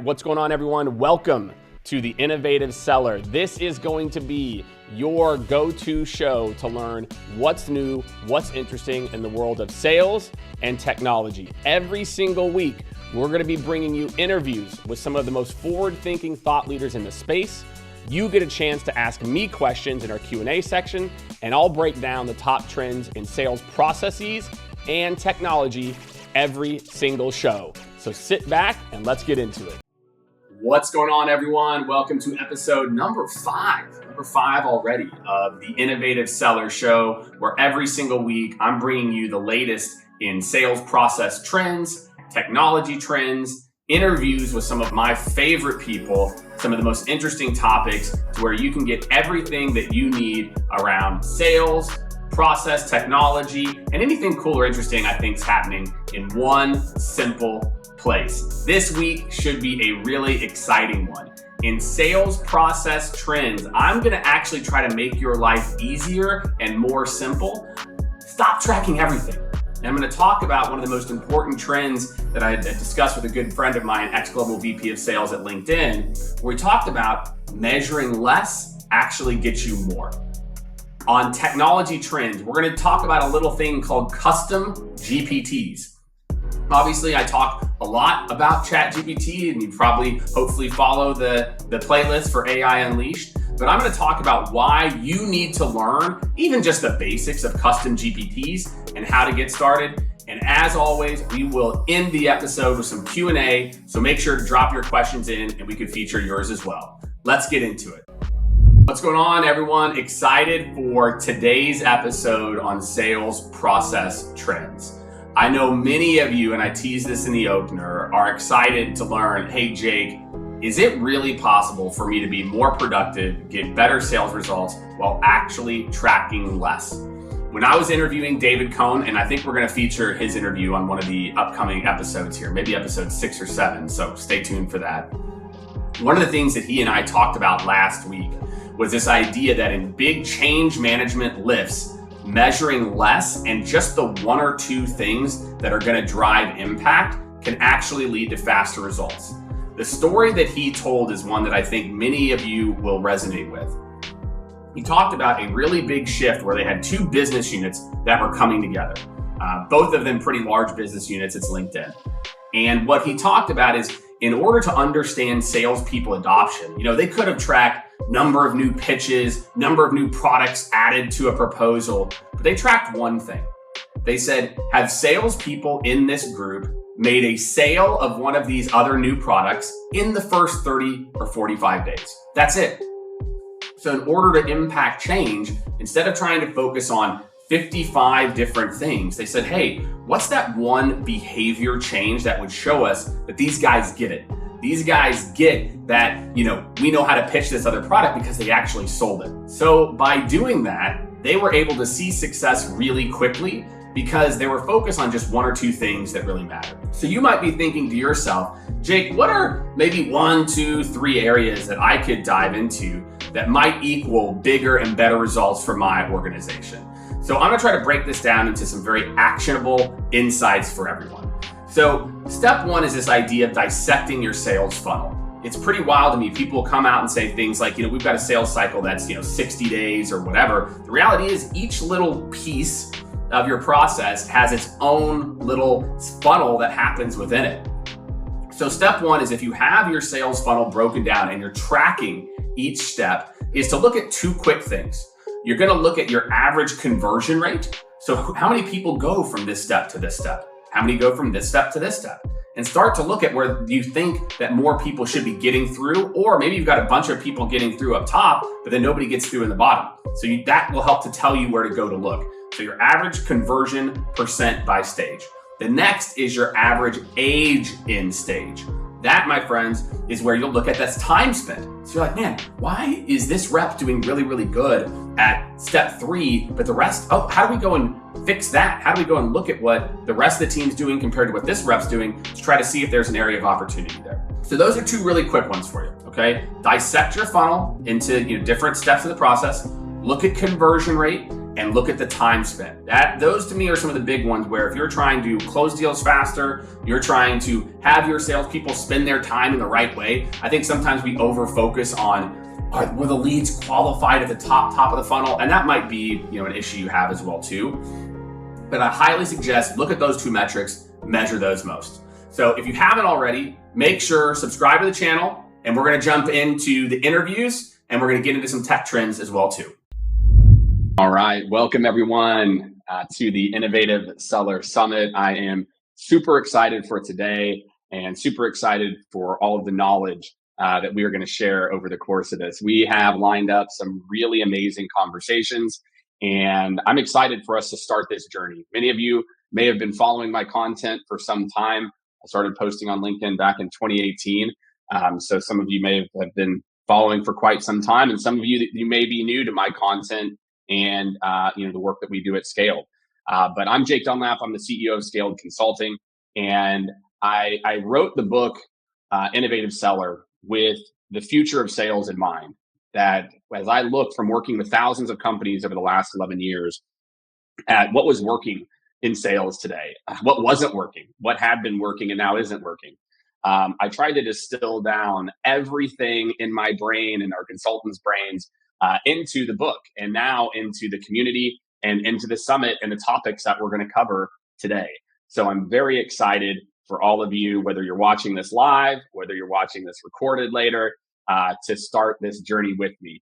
What's going on, everyone? Welcome to the Innovative Seller. This is going to be your go-to show to learn what's new, what's interesting in the world of sales and technology. Every single week, we're going to be bringing you interviews with some of the most forward-thinking thought leaders in the space. You get a chance to ask me questions in our Q&A section, and I'll break down the top trends in sales processes and technology every single show. So sit back and let's get into it. What's going on, everyone? Welcome to episode number five already of the Innovative Seller Show, where every single week I'm bringing you the latest in sales process trends, technology trends, interviews with some of my favorite people, some of the most interesting topics, to where you can get everything that you need around sales, process, technology, and anything cool or interesting I think is happening in one simple place. This week should be a really exciting one. In sales process trends, I'm gonna actually try to make your life easier and more simple. Stop tracking everything. And I'm gonna talk about one of the most important trends that I had discussed with a good friend of mine, ex-global VP of sales at LinkedIn, where we talked about measuring less actually gets you more. On technology trends, we're gonna talk about a little thing called custom GPTs. Obviously, I talk a lot about ChatGPT, and you probably hopefully follow the playlist for AI Unleashed, but I'm gonna talk about why you need to learn even just the basics of custom GPTs and how to get started. And as always, we will end the episode with some Q&A, so make sure to drop your questions in and we can feature yours as well. Let's get into it. What's going on, everyone? Excited for today's episode on sales process trends. I know many of you, and I teased this in the opener, are excited to learn, hey Jake, is it really possible for me to be more productive, get better sales results while actually tracking less? When I was interviewing David Cohn, and I think we're gonna feature his interview on one of the upcoming episodes here, maybe episode 6 or 7, so stay tuned for that. One of the things that he and I talked about last week was this idea that in big change management lifts, measuring less and just the one or two things that are going to drive impact can actually lead to faster results. The story that he told is one that I think many of you will resonate with. He talked about a really big shift where they had two business units that were coming together. Both of them pretty large business units. It's LinkedIn. And what he talked about is, in order to understand salespeople adoption, they could have tracked number of new pitches, number of new products added to a proposal, but they tracked one thing. They said, have salespeople in this group made a sale of one of these other new products in the first 30 or 45 days? That's it. So in order to impact change, instead of trying to focus on 55 different things, they said, hey, what's that one behavior change that would show us that these guys get it? These guys get that, we know how to pitch this other product because they actually sold it. So by doing that, they were able to see success really quickly because they were focused on just one or two things that really mattered. So you might be thinking to yourself, Jake, what are maybe 1, 2, 3 areas that I could dive into that might equal bigger and better results for my organization? So I'm gonna try to break this down into some very actionable insights for everyone. So step one is this idea of dissecting your sales funnel. It's pretty wild to me. People will come out and say things like, we've got a sales cycle that's 60 days or whatever. The reality is each little piece of your process has its own little funnel that happens within it. So step one is, if you have your sales funnel broken down and you're tracking each step, is to look at two quick things. You're gonna look at your average conversion rate. So how many people go from this step to this step? How many go from this step to this step? And start to look at where you think that more people should be getting through, or maybe you've got a bunch of people getting through up top, but then nobody gets through in the bottom. So that will help to tell you where to go to look. So your average conversion percent by stage. The next is your average age in stage. That, my friends, is where you'll look at that's time spent. So you're like, man, why is this rep doing really, really good at step 3, but the rest, how do we go and fix that? How do we go and look at what the rest of the team's doing compared to what this rep's doing to try to see if there's an area of opportunity there? So those are two really quick ones for you, okay? Dissect your funnel into different steps of the process, look at conversion rate, and look at the time spent. Those to me are some of the big ones where if you're trying to close deals faster, you're trying to have your salespeople spend their time in the right way. I think sometimes we over focus on were the leads qualified at the top of the funnel, and that might be an issue you have as well too. But I highly suggest look at those two metrics, measure those most. So if you haven't already, make sure subscribe to the channel, and we're going to jump into the interviews, and we're going to get into some tech trends as well too. All right, welcome everyone to the Innovative Seller Summit. I am super excited for today and super excited for all of the knowledge that we are going to share over the course of this. We have lined up some really amazing conversations, and I'm excited for us to start this journey. Many of you may have been following my content for some time. I started posting on LinkedIn back in 2018. So some of you may have been following for quite some time, and some of you may be new to my content and the work that we do at Skaled. But I'm Jake Dunlap. I'm the CEO of Skaled Consulting, and I wrote the book Innovative Seller with the future of sales in mind. That as I look from working with thousands of companies over the last 11 years at what was working in sales today, what wasn't working, what had been working and now isn't working. I tried to distill down everything in my brain and our consultants' brains into the book, and now into the community and into the summit and the topics that we're going to cover today. So I'm very excited for all of you, whether you're watching this live, whether you're watching this recorded later, to start this journey with me.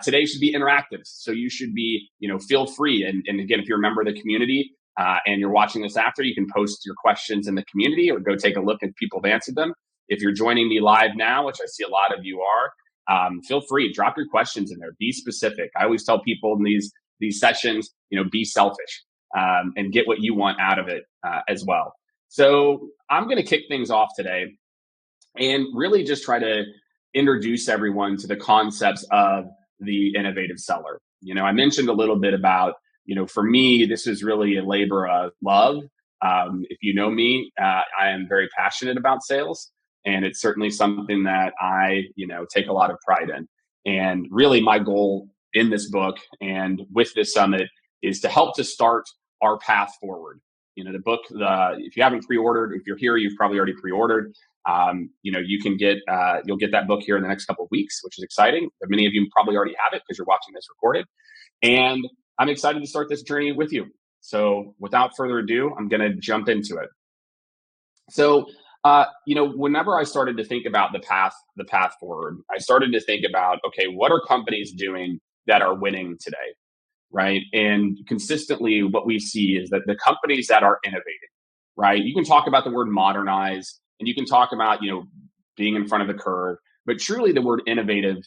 Today should be interactive, so you should be, feel free. And again, if you're a member of the community and you're watching this after, you can post your questions in the community or go take a look if people have answered them. If you're joining me live now, which I see a lot of you are, feel free, drop your questions in there. Be specific. I always tell people in these sessions, be selfish and get what you want out of it as well. So I'm going to kick things off today and really just try to introduce everyone to the concepts of the innovative seller. I mentioned a little bit about, for me, this is really a labor of love. If you know me, I am very passionate about sales, and it's certainly something that I, take a lot of pride in. And really my goal in this book and with this summit is to help to start our path forward. The book, if you haven't pre-ordered, if you're here, you've probably already pre-ordered. You can you'll get that book here in the next couple of weeks, which is exciting. But many of you probably already have it because you're watching this recorded. And I'm excited to start this journey with you. So without further ado, I'm going to jump into it. So, whenever I started to think about the path forward, I started to think about, okay, what are companies doing that are winning today? Right. And consistently what we see is that the companies that are innovating, right? You can talk about the word modernize and you can talk about, being in front of the curve, but truly the word innovative,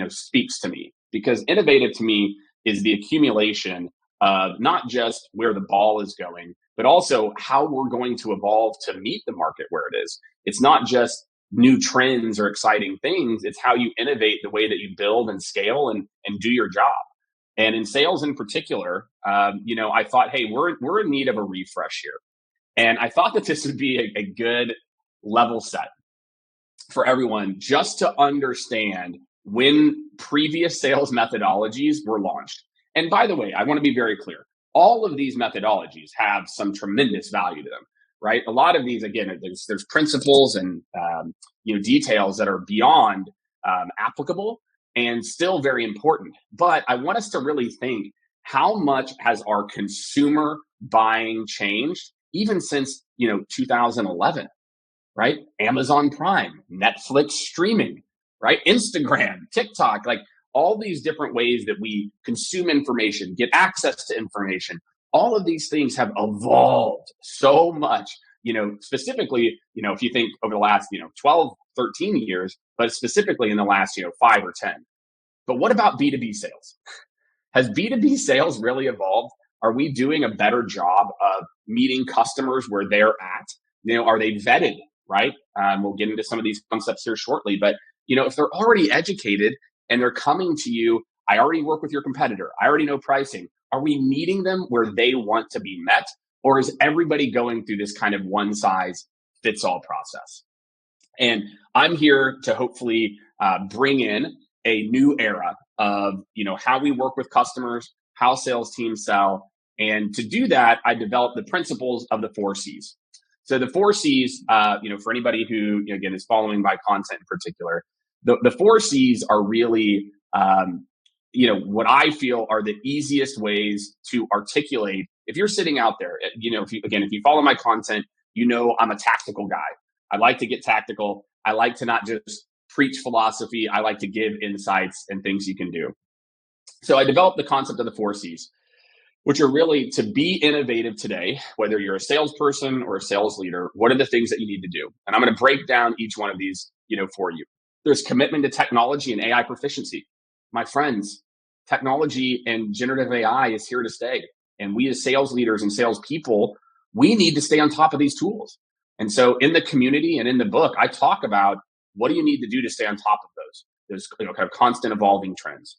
speaks to me, because innovative to me is the accumulation of not just where the ball is going, but also how we're going to evolve to meet the market where it is. It's not just new trends or exciting things. It's how you innovate the way that you build and scale and do your job. And in sales in particular, I thought, hey, we're in need of a refresh here. And I thought that this would be a good level set for everyone just to understand when previous sales methodologies were launched. And by the way, I want to be very clear. All of these methodologies have some tremendous value to them, right? A lot of these, again, there's principles and details that are beyond applicable and still very important. But I want us to really think, how much has our consumer buying changed even since 2011, right? Amazon Prime, Netflix streaming, right? Instagram, TikTok, like all these different ways that we consume information, get access to information. All of these things have evolved so much, specifically, if you think over the last, 12, 13 years, but specifically in the last, 5 or 10. But what about B2B sales? Has B2B sales really evolved? Are we doing a better job of meeting customers where they're at? Are they vetted, right? We'll get into some of these concepts here shortly, but if they're already educated and they're coming to you, I already work with your competitor, I already know pricing. Are we meeting them where they want to be met? Or is everybody going through this kind of one size fits all process? And I'm here to hopefully bring in a new era of how we work with customers, how sales teams sell. And to do that, I developed the principles of the 4 Cs. So the 4 Cs, for anybody who, again, is following my content in particular, the 4 Cs are really, what I feel are the easiest ways to articulate. If you're sitting out there, if you follow my content, I'm a tactical guy. I like to get tactical. I like to not just preach philosophy. I like to give insights and things you can do. So I developed the concept of the 4 Cs, which are really to be innovative today, whether you're a salesperson or a sales leader. What are the things that you need to do? And I'm going to break down each one of these, for you. There's commitment to technology and AI proficiency. My friends, technology and generative AI is here to stay. And we as sales leaders and salespeople, we need to stay on top of these tools. And so in the community and in the book, I talk about what do you need to do to stay on top of those kind of constant evolving trends.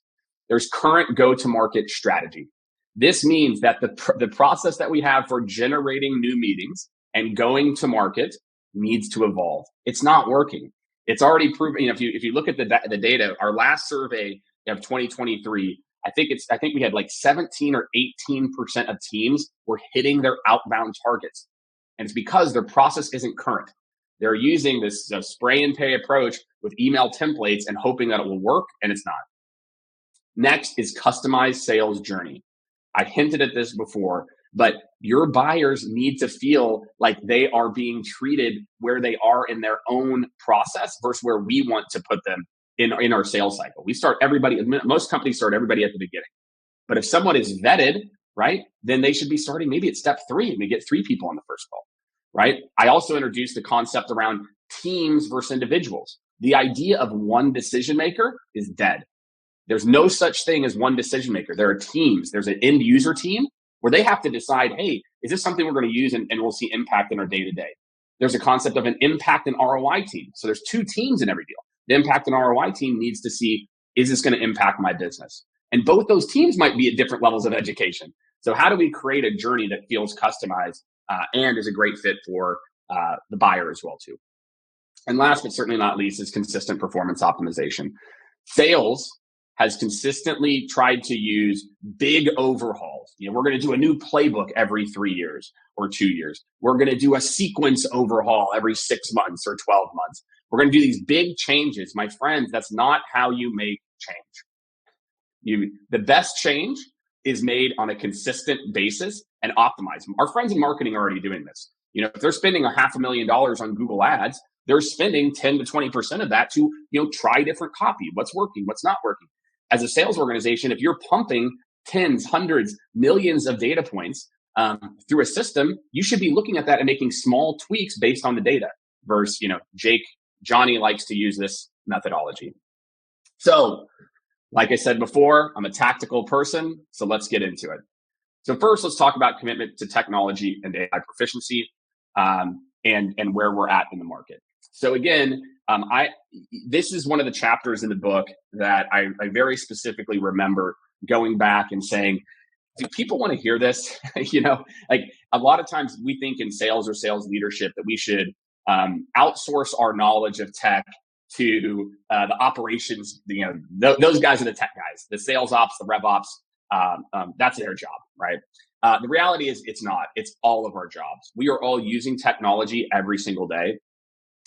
There's current go-to-market strategy. This means that the process that we have for generating new meetings and going to market needs to evolve. It's not working. It's already proven. If you look at the data, our last survey of 2023, I think we had like 17 or 18% of teams were hitting their outbound targets, and it's because their process isn't current. They're using this spray and pay approach with email templates and hoping that it will work, and it's not. Next is customized sales journey. I hinted at this before, but your buyers need to feel like they are being treated where they are in their own process versus where we want to put them in our sales cycle. Most companies start everybody at the beginning. But if someone is vetted, right, then they should be starting maybe at step 3 and we get 3 people on the first call, right? I also introduced the concept around teams versus individuals. The idea of one decision maker is dead. There's no such thing as one decision maker. There are teams. There's an end user team where they have to decide, hey, is this something we're going to use and we'll see impact in our day-to-day? There's a concept of an impact and ROI team. So there's 2 teams in every deal. The impact and ROI team needs to see, is this going to impact my business? And both those teams might be at different levels of education. So how do we create a journey that feels customized and is a great fit for the buyer as well too? And last but certainly not least is consistent performance optimization. Sales has consistently tried to use big overhauls. We're going to do a new playbook every 3 years or 2 years. We're going to do a sequence overhaul every 6 months or 12 months. We're going to do these big changes. My friends, that's not how you make change. The best change is made on a consistent basis and optimized. Our friends in marketing are already doing this. If they're spending $500,000 on Google Ads, they're spending 10 to 20% of that to, try different copy. What's working, what's not working. As a sales organization, if you're pumping tens, hundreds, millions of data points through a system, you should be looking at that and making small tweaks based on the data versus, Johnny likes to use this methodology. So, like I said before, I'm a tactical person, so let's get into it. So first, let's talk about commitment to technology and AI proficiency and where we're at in the market. So again, this is one of the chapters in the book that I very specifically remember going back and saying, do people want to hear this? Like a lot of times we think in sales or sales leadership that we should outsource our knowledge of tech to the operations. Those guys are the tech guys, the sales ops, the rev ops. That's their job, right? The reality is it's not. It's all of our jobs. We are all using technology every single day.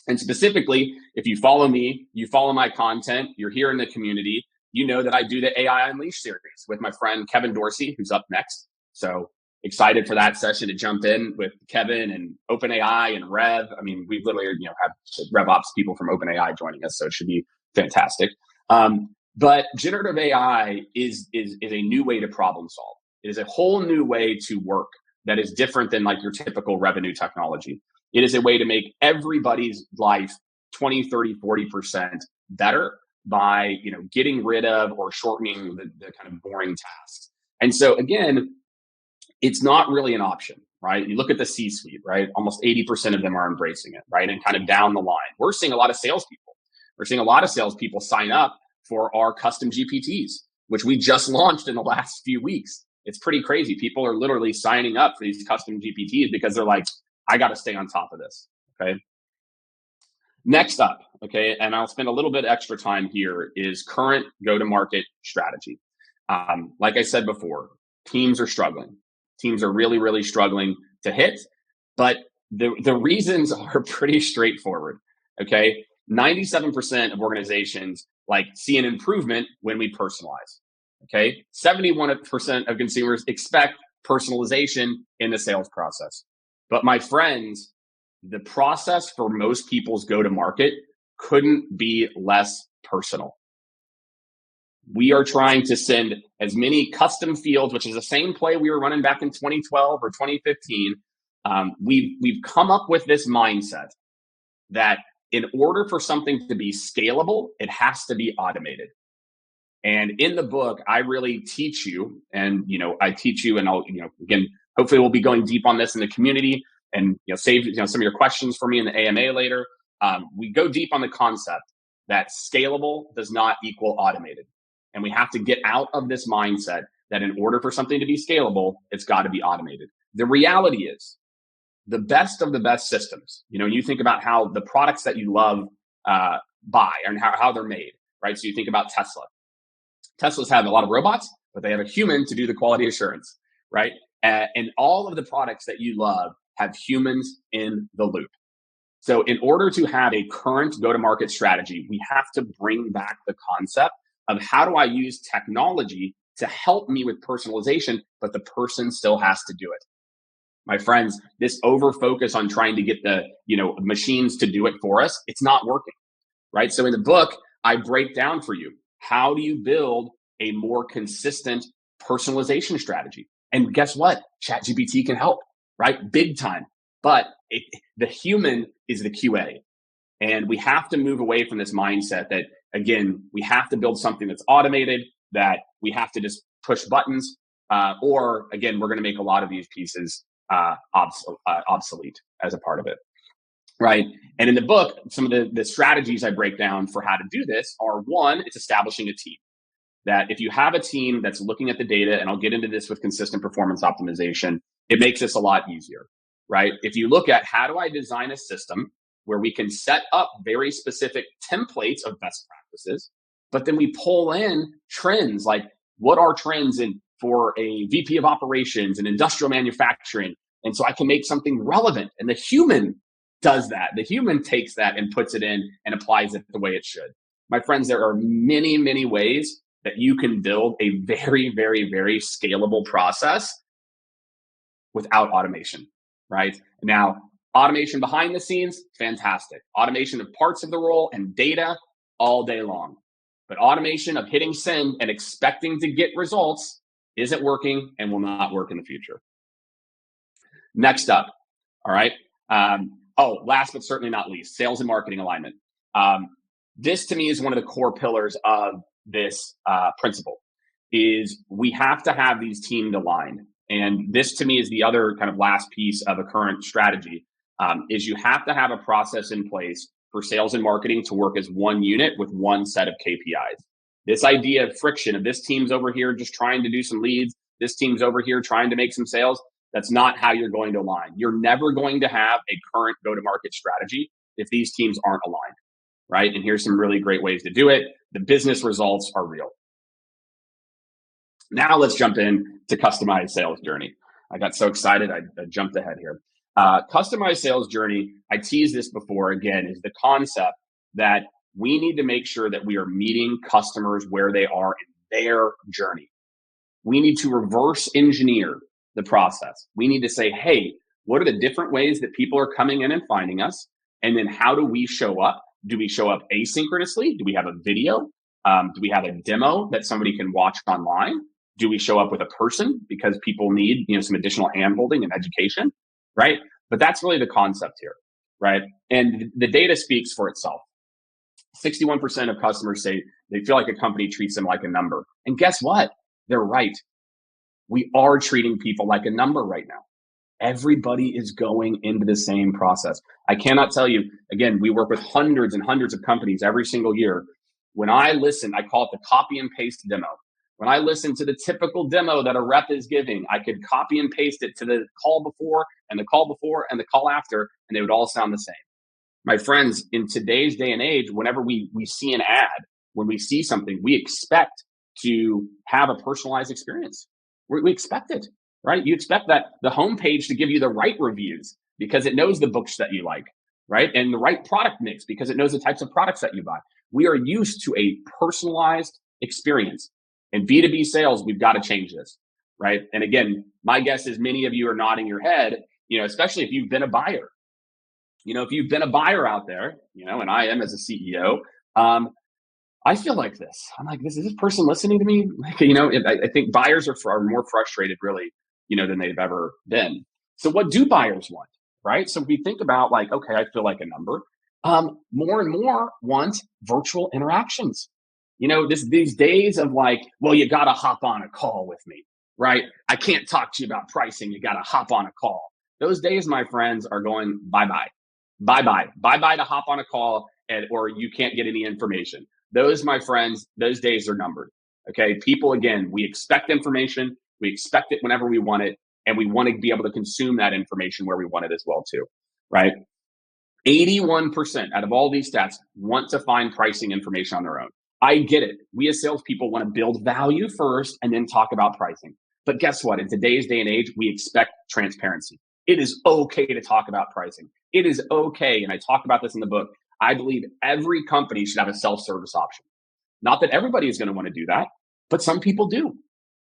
And specifically, if you follow me, you follow my content, you're here in the community, you know that I do the AI Unleashed series with my friend Kevin Dorsey, who's up next. So excited for that session to jump in with Kevin and OpenAI and Rev. I mean, we've literally have RevOps people from OpenAI joining us, so it should be fantastic. But generative AI is a new way to problem solve. It is a whole new way to work that is different than like your typical revenue technology. It is a way to make everybody's life 20, 30, 40% better by getting rid of or shortening the kind of boring tasks. And so again, it's not really an option, right? You look at the C-suite, right? Almost 80% of them are embracing it, right? And kind of down the line, we're seeing a lot of salespeople. We're seeing a lot of salespeople sign up for our custom GPTs, which we just launched in the last few weeks. It's pretty crazy. People are literally signing up for these custom GPTs because they're like, I got to stay on top of this. Okay. Next up, okay, and I'll spend a little bit extra time here, is current go-to-market strategy. Like I said before, teams are struggling. Teams are really, really struggling to hit, but the reasons are pretty straightforward. Okay. 97% of organizations like see an improvement when we personalize. Okay. 71% of consumers expect personalization in the sales process. But my friends, the process for most people's go-to-market couldn't be less personal. We are trying to send as many custom fields, which is the same play we were running back in 2012 or 2015. We've come up with this mindset that in order for something to be scalable, it has to be automated. And in the book, I really teach you, and I teach you, and I'll again, hopefully we'll be going deep on this in the community, and save some of your questions for me in the AMA later. We go deep on the concept that scalable does not equal automated. And we have to get out of this mindset that in order for something to be scalable, it's got to be automated. The reality is the best of the best systems, you think about how the products that you love buy and how they're made, right? So you think about Tesla. Tesla's have a lot of robots, but they have a human to do the quality assurance, right? And all of the products that you love have humans in the loop. So in order to have a current go-to-market strategy, we have to bring back the concept of how do I use technology to help me with personalization, but the person still has to do it. My friends, this over focus on trying to get the machines to do it for us, it's not working, right? So in the book, I break down for you, how do you build a more consistent personalization strategy? And guess what? ChatGPT can help, right? Big time. But the human is the QA. And we have to move away from this mindset that, again, we have to build something that's automated, that we have to just push buttons, or again, we're going to make a lot of these pieces obsolete as a part of it, right? And in the book, some of the strategies I break down for how to do this are, one, it's establishing a team. That if you have a team that's looking at the data, and I'll get into this with consistent performance optimization, it makes this a lot easier, right? If you look at how do I design a system where we can set up very specific templates of best practices, but then we pull in trends, like what are trends for a VP of operations and industrial manufacturing. And so I can make something relevant, and the human does that. The human takes that and puts it in and applies it the way it should. My friends, there are many, many ways that you can build a very, very, very scalable process without automation, right? Now, automation behind the scenes, fantastic. Automation of parts of the role and data all day long. But automation of hitting send and expecting to get results isn't working and will not work in the future. Next up, all right. Last but certainly not least, sales and marketing alignment. This to me is one of the core pillars of this principle, is we have to have these teams aligned. And this to me is the other kind of last piece of a current strategy, is you have to have a process in place for sales and marketing to work as one unit with one set of KPIs. This idea of friction of this team's over here just trying to do some leads, this team's over here trying to make some sales, that's not how you're going to align. You're never going to have a current go-to-market strategy if these teams aren't aligned, right? And here's some really great ways to do it. The business results are real. Now let's jump in to customized sales journey. I got so excited, I jumped ahead here. Customized sales journey, I teased this before, again, is the concept that we need to make sure that we are meeting customers where they are in their journey. We need to reverse engineer the process. We need to say, hey, what are the different ways that people are coming in and finding us? And then how do we show up? Do we show up asynchronously? Do we have a video? Do we have a demo that somebody can watch online? Do we show up with a person because people need some additional handholding and education, right? But that's really the concept here, right? And the data speaks for itself. 61% of customers say they feel like a company treats them like a number. And guess what? They're right. We are treating people like a number right now. Everybody is going into the same process. I cannot tell you, again, we work with hundreds and hundreds of companies every single year. When I listen, I call it the copy and paste demo. When I listen to the typical demo that a rep is giving, I could copy and paste it to the call before and the call before and the call after, and they would all sound the same. My friends, in today's day and age, whenever we see an ad, when we see something, we expect to have a personalized experience. We expect it, right? You expect that the homepage to give you the right reviews because it knows the books that you like, right? And the right product mix because it knows the types of products that you buy. We are used to a personalized experience. In B2B sales, we've got to change this, right? And again, my guess is many of you are nodding your head, especially if you've been a buyer. If you've been a buyer out there, and I am as a CEO, I feel like this. I'm like, is this person listening to me? I think buyers are more frustrated, really, than they've ever been. So, what do buyers want, right? So, we think about like, okay, I feel like a number. More and more want virtual interactions. These days of like, well, you got to hop on a call with me, right? I can't talk to you about pricing. You got to hop on a call. Those days, my friends, are going bye-bye. Bye-bye to hop on a call or you can't get any information. Those, my friends, those days are numbered. Okay. People, again, we expect information. We expect it whenever we want it. And we want to be able to consume that information where we want it as well, too. Right. 81% out of all these stats want to find pricing information on their own. I get it. We as salespeople want to build value first and then talk about pricing. But guess what? In today's day and age, we expect transparency. It is okay to talk about pricing. It is okay. And I talk about this in the book. I believe every company should have a self-service option. Not that everybody is going to want to do that, but some people do.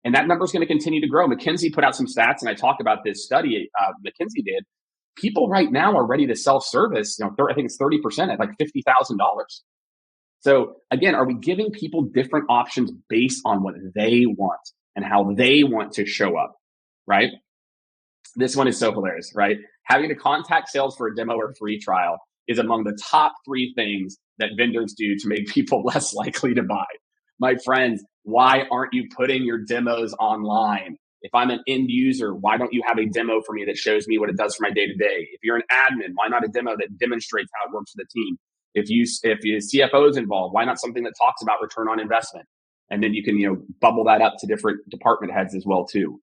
And that number is going to continue to grow. McKinsey put out some stats, and I talk about this study McKinsey did. People right now are ready to self-service. I think it's 30% at like $50,000. So again, are we giving people different options based on what they want and how they want to show up, right? This one is so hilarious, right? Having to contact sales for a demo or free trial is among the top 3 things that vendors do to make people less likely to buy. My friends, why aren't you putting your demos online? If I'm an end user, why don't you have a demo for me that shows me what it does for my day-to-day? If you're an admin, why not a demo that demonstrates how it works for the team? If your CFO is involved, why not something that talks about return on investment? And then you can, bubble that up to different department heads as well too.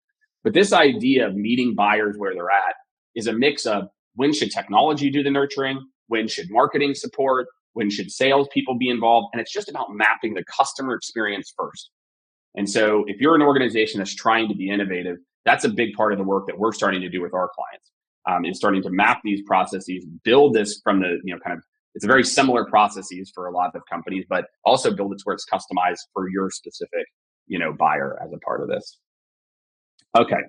But this idea of meeting buyers where they're at is a mix of when should technology do the nurturing? When should marketing support? When should salespeople be involved? And it's just about mapping the customer experience first. And so if you're an organization that's trying to be innovative, that's a big part of the work that we're starting to do with our clients, is starting to map these processes, build this from the, it's a very similar processes for a lot of companies, but also build it to where it's customized for your specific, buyer as a part of this. Okay.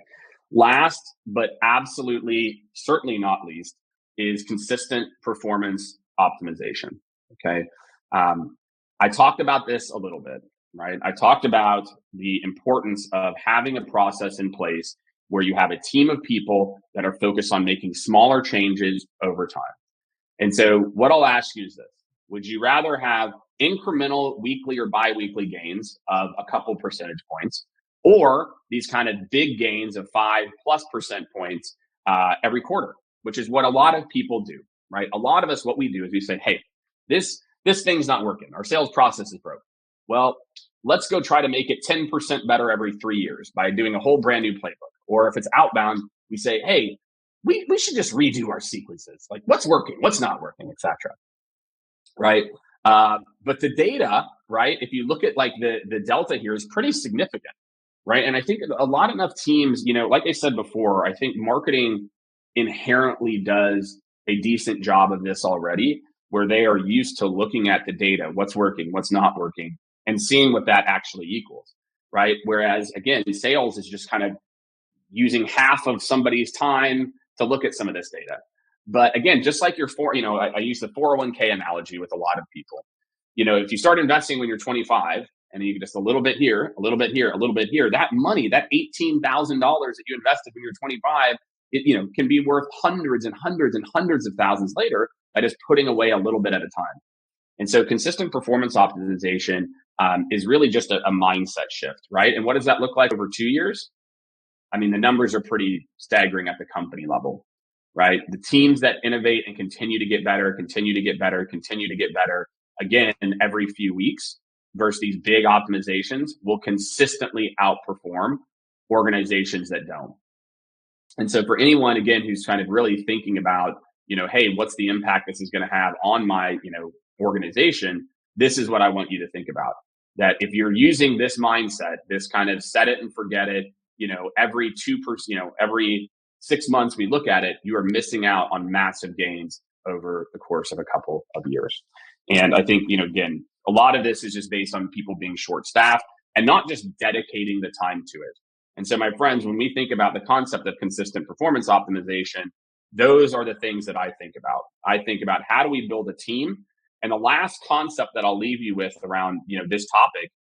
Last, but absolutely, certainly not least, is consistent performance optimization. Okay. I talked about this a little bit, right? I talked about the importance of having a process in place where you have a team of people that are focused on making smaller changes over time. And so what I'll ask you is this: would you rather have incremental weekly or biweekly gains of a couple percentage points, or these kind of big gains of 5+% points every quarter, which is what a lot of people do, right? A lot of us, what we do is we say, hey, this thing's not working. Our sales process is broken. Well, let's go try to make it 10% better every 3 years by doing a whole brand new playbook. Or if it's outbound, we say, hey, we should just redo our sequences. Like what's working, what's not working, etc. Right? But the data, right, if you look at like the delta here is pretty significant, right? And I think a lot enough teams, like I said before, I think marketing inherently does a decent job of this already, where they are used to looking at the data, what's working, what's not working, and seeing what that actually equals, right? Whereas again, sales is just kind of using half of somebody's time to look at some of this data. But again, just like I use the 401k analogy with a lot of people. If you start investing when you're 25 and you just a little bit here, a little bit here, a little bit here, that money, that $18,000 that you invested when you're 25, it can be worth hundreds and hundreds and hundreds of thousands later by just putting away a little bit at a time. And so consistent performance optimization is really just a mindset shift, right? And what does that look like over 2 years? I mean, the numbers are pretty staggering at the company level, right? The teams that innovate and continue to get better, again, every few weeks versus these big optimizations will consistently outperform organizations that don't. And so for anyone, again, who's kind of really thinking about, hey, what's the impact this is going to have on my, organization? This is what I want you to think about. That if you're using this mindset, this kind of set it and forget it, every 2%, every 6 months we look at it, you are missing out on massive gains over the course of a couple of years. And I think, again, a lot of this is just based on people being short-staffed and not just dedicating the time to it. And so, my friends, when we think about the concept of consistent performance optimization, those are the things that I think about. I think about how do we build a team? And the last concept that I'll leave you with around this topic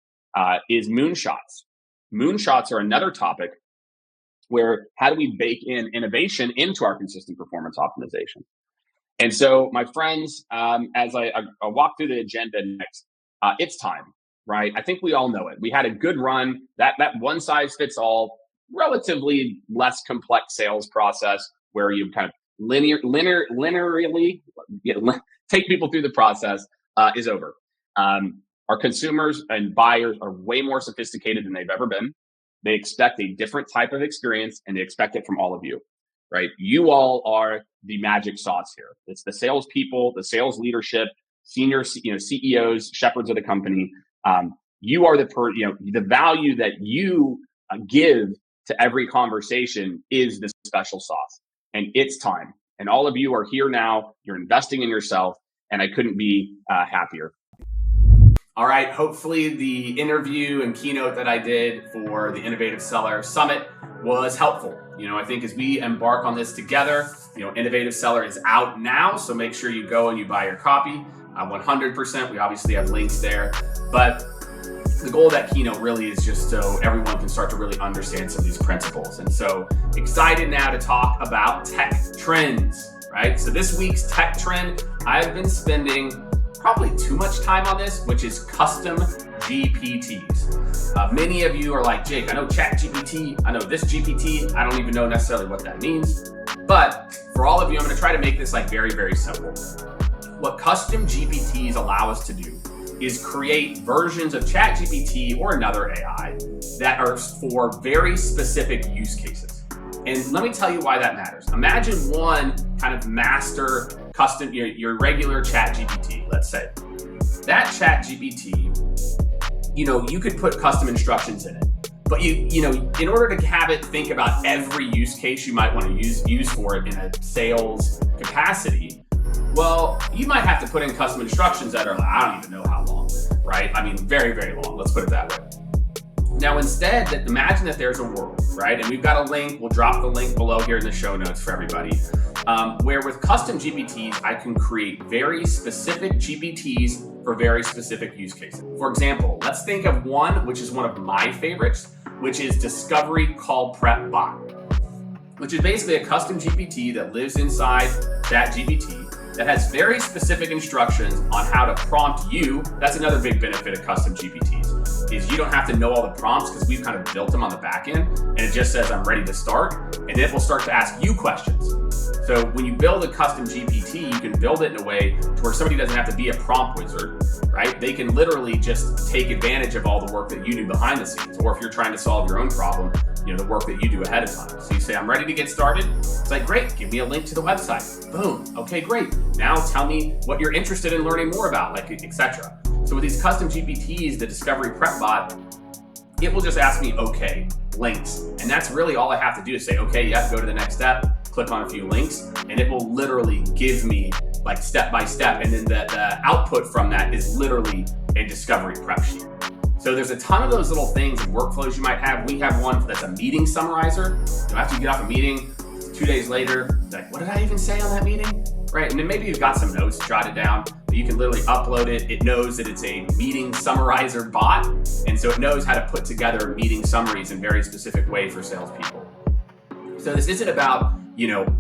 is moonshots. Moonshots are another topic where how do we bake in innovation into our consistent performance optimization? And so, my friends, as I walk through the agenda next, it's time, right? I think we all know it. We had a good run, that one size fits all, relatively less complex sales process where you kind of linearly take people through the process is over. Our consumers and buyers are way more sophisticated than they've ever been. They expect a different type of experience, and they expect it from all of you, right? You all are the magic sauce here. It's the salespeople, the sales leadership, senior CEOs, shepherds of the company. You are the value that you give to every conversation is the special sauce, and it's time. And all of you are here now. You're investing in yourself, and I couldn't be happier. All right, hopefully the interview and keynote that I did for the Innovative Seller Summit was helpful. I think as we embark on this together, Innovative Seller is out now, so make sure you go and you buy your copy. 100%, we obviously have links there, but the goal of that keynote really is just so everyone can start to really understand some of these principles. And so excited now to talk about tech trends, right? So this week's tech trend, I've been spending probably too much time on this, which is custom GPTs. Many of you are like, Jake, I know Chat GPT, I know this GPT, I don't even know necessarily what that means. But for all of you, I'm gonna try to make this very, very simple. What custom GPTs allow us to do is create versions of Chat GPT or another AI that are for very specific use cases. And let me tell you why that matters. Imagine one kind of master custom, your regular Chat GPT, let's say. That Chat GPT, you could put custom instructions in it. But in order to have it think about every use case you might want to use for it in a sales capacity, well, you might have to put in custom instructions that are I don't even know how long, right? I mean, very, very long. Let's put it that way. Now, instead, imagine that there's a world, right? And we've got a link. We'll drop the link below here in the show notes for everybody, where with custom GPTs, I can create very specific GPTs for very specific use cases. For example, let's think of one, which is one of my favorites, which is Discovery Call Prep Bot, which is basically a custom GPT that lives inside ChatGPT that has very specific instructions on how to prompt you. That's another big benefit of custom GPTs, is you don't have to know all the prompts because we've kind of built them on the back end, and it just says, I'm ready to start, and it will start to ask you questions. So when you build a custom GPT, you can build it in a way to where somebody doesn't have to be a prompt wizard, right? They can literally just take advantage of all the work that you do behind the scenes. Or if you're trying to solve your own problem, the work that you do ahead of time. So you say, I'm ready to get started. It's like, great, give me a link to the website. Boom, okay, great. Now tell me what you're interested in learning more about, etc. So with these custom GPTs, the Discovery Prep Bot, it will just ask me, okay, links. And that's really all I have to do is say, okay, yep, go to the next step, click on a few links, and it will literally give me step by step. And then the output from that is literally a discovery prep sheet. So there's a ton of those little things and workflows you might have. We have one that's a meeting summarizer. After you get off a meeting, 2 days later, like, what did I even say on that meeting? Right, and then maybe you've got some notes jotted down, but you can literally upload it. It knows that it's a meeting summarizer bot, and so it knows how to put together meeting summaries in a very specific way for salespeople. So this isn't about,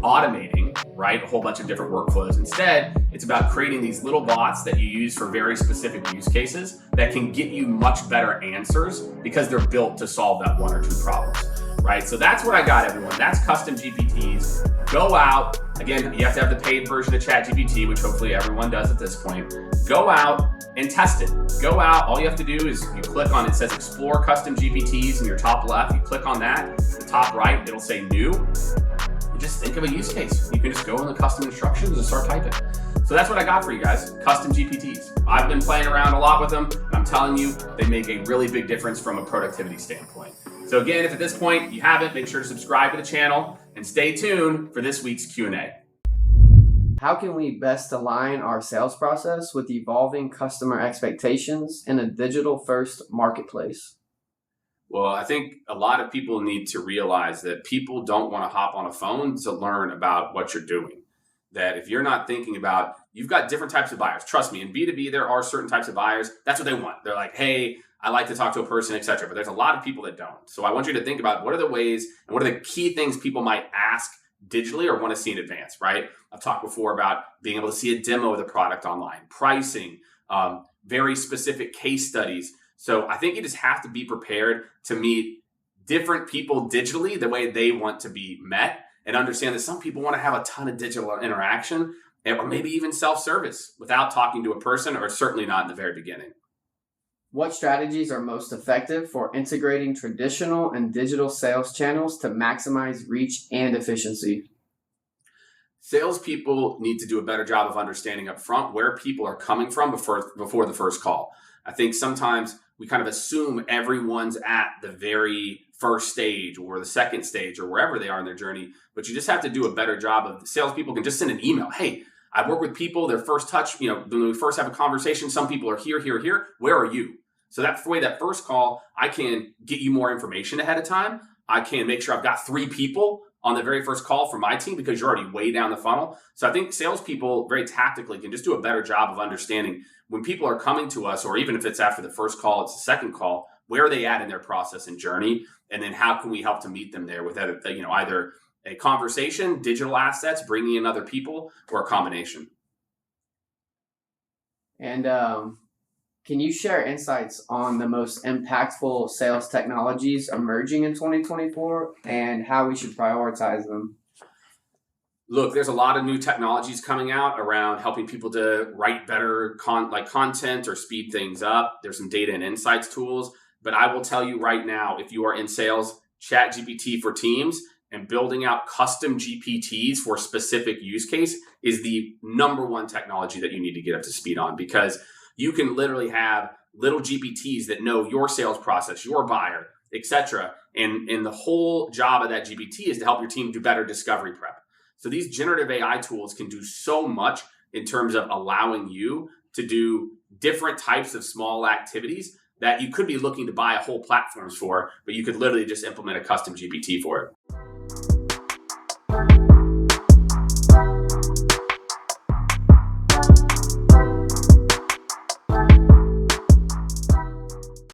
automating, right, a whole bunch of different workflows. Instead, it's about creating these little bots that you use for very specific use cases that can get you much better answers because they're built to solve that one or two problems, right? So that's what I got, everyone. That's custom GPTs. Go out. Again, you have to have the paid version of ChatGPT, which hopefully everyone does at this point. Go out and test it. Go out. All you have to do is you click on, it says Explore Custom GPTs in your top left. You click on that. The top right, it'll say New. Just think of a use case. You can just go in the custom instructions and start typing. So that's what I got for you guys, custom GPTs. I've been playing around a lot with them, and I'm telling you, they make a really big difference from a productivity standpoint. So again, if at this point you haven't, make sure to subscribe to the channel and stay tuned for this week's Q&A. How can we best align our sales process with evolving customer expectations in a digital-first marketplace? Well, I think a lot of people need to realize that people don't want to hop on a phone to learn about what you're doing. That if you're not thinking about, you've got different types of buyers. Trust me, in B2B, there are certain types of buyers. That's what they want. They're like, hey, I like to talk to a person, etc. But there's a lot of people that don't. So I want you to think about what are the ways and what are the key things people might ask digitally or want to see in advance, right? I've talked before about being able to see a demo of the product online, pricing, very specific case studies. So I think you just have to be prepared to meet different people digitally the way they want to be met, and understand that some people want to have a ton of digital interaction or maybe even self-service without talking to a person, or certainly not in the very beginning. What strategies are most effective for integrating traditional and digital sales channels to maximize reach and efficiency? Salespeople need to do a better job of understanding up front where people are coming from before the first call. I think sometimes we kind of assume everyone's at the very first stage or the second stage or wherever they are in their journey, but you just have to do a better job of, salespeople can just send an email. Hey, I work with people, their first touch, when we first have a conversation, some people are here, here, here. Where are you? So that way, that first call, I can get you more information ahead of time. I can make sure I've got 3 people on the very first call for my team because you're already way down the funnel. So I think salespeople very tactically can just do a better job of understanding when people are coming to us, or even if it's after the first call, it's the second call, where are they at in their process and journey? And then how can we help to meet them there with either a conversation, digital assets, bringing in other people, or a combination. And can you share insights on the most impactful sales technologies emerging in 2024 and how we should prioritize them? Look, there's a lot of new technologies coming out around helping people to write better content or speed things up. There's some data and insights tools. But I will tell you right now, if you are in sales, ChatGPT for Teams and building out custom GPTs for specific use case is the number one technology that you need to get up to speed on, because you can literally have little GPTs that know your sales process, your buyer, etc. And the whole job of that GPT is to help your team do better discovery prep. So these generative AI tools can do so much in terms of allowing you to do different types of small activities that you could be looking to buy a whole platforms for, but you could literally just implement a custom GPT for it.